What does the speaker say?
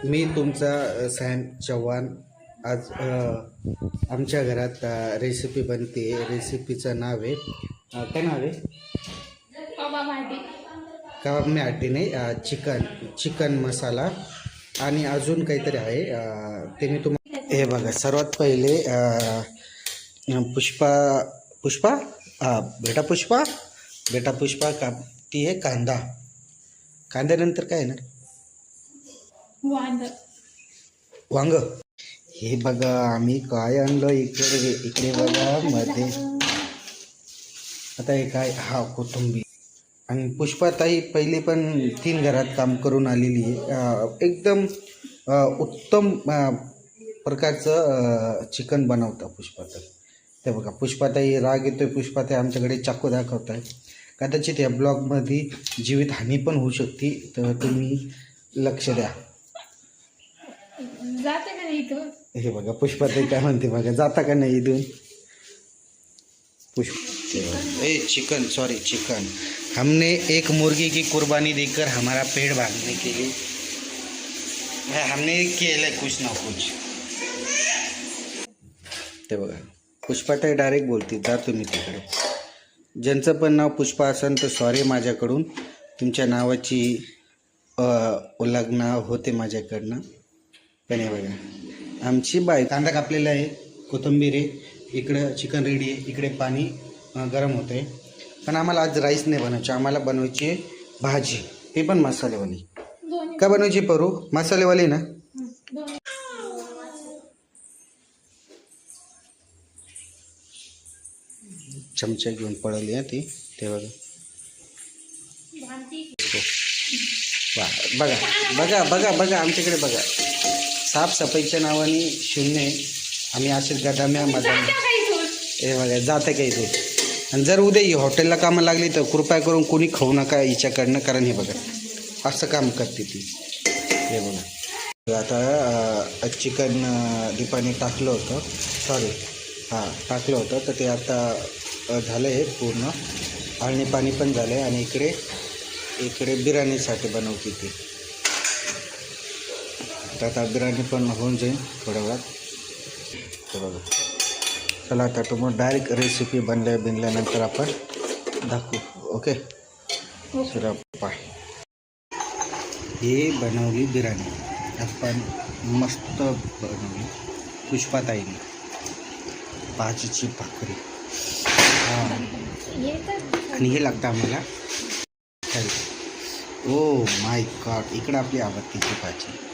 मी तुमचा सॅम चव्हाण. आज आमच्या घरात रेसिपी बनते. रेसिपीचं नाव आहे काय नाव आहे? कबाब मॅटी नाही, चिकन मसाला आणि अजून काहीतरी आहे ते मी तुम्हाला. हे बघा, सर्वात पहिले पुष्पा पुष्पा बेटा पुष्पा ती आहे कांद्यानंतर काय येणार? वांग. हे बघा आम्ही काय आणलं इकडे बघा मध्ये. आता हे काय? हा, कोथिंबीर. आणि पुष्पाताई पहिली पण 3 घरात काम करून आलेली आहे. एकदम उत्तम प्रकारचं चिकन बनवतं पुष्पाताई. ते बघा, पुष्पाताई राग येतोय. पुष्पाताई आमच्याकडे चाकू दाखवत आहे. कदाचित या ब्लॉगमध्ये जीवितहानी पण होऊ शकते, तर तुम्ही लक्ष द्या. जाते का नाही इथून? हे बघा पुष्पाताई काय म्हणते बघा, जाता का नाही इथून? चिकन हमने एक मुर्गी की कुर्बानी देकर हमारा पेट भरने के लिए हमने केलं कुछ ना कुछ. ते बघा, पुष्पाताई डायरेक्ट बोलते, जा तुम्ही तिकडे. ज्यांचं पण नाव पुष्पा असेल तर सॉरी माझ्याकडून. तुमच्या नावाची उल्लंघना होते माझ्याकडनं. पण हे बघा, आमची बाई कांदा कापलेला आहे, कोथिंबीर आहे, इकडं चिकन रेडी आहे, इकडे पाणी गरम होतं आहे. पण आम्हाला आज राईस नाही बनवायची, आम्हाला बनवायची भाजी, ते पण मसालेवाली. का बनवायची परू? मसालेवाली ना. चमचा घेऊन पडली आहे ती. ते बघा, बघा बघा बघा बघा आमच्याकडे बघा, साफसफाईच्या नावाने शून्य आहे. आम्ही असेच गदाम्यामध्ये. हे बघा, जातं का इथे. आणि जर उद्या ही हॉटेलला कामं लागली तर कृपया करून कोणी खाऊ नका हिच्याकडनं, कारण हे बघा असं काम करते ती. हे बघा, आता चिकन दीपाने टाकलं होतं, टाकलं होतं, तर ते आता झालं आहे पूर्ण. आळणी पाणी पण झालं आहे. आणि इकडे बिर्याणीसाठी बनवते ती. तर आता बिर्याणी पण होऊन जाईल थोड्या वेळात. हे बघा, चला आता तुम्हाला डायरेक्ट रेसिपी बनल्यानंतर आपण दाखवू. ओके, चला पाय. हे बनवली बिर्याणी आपण, मस्त बनवली पुष्पाताईने. भाजीची भाकरी, आणि हे लागतं आम्हाला. ओ माय गॉड, इकडं आपली आवडतीची भाजी.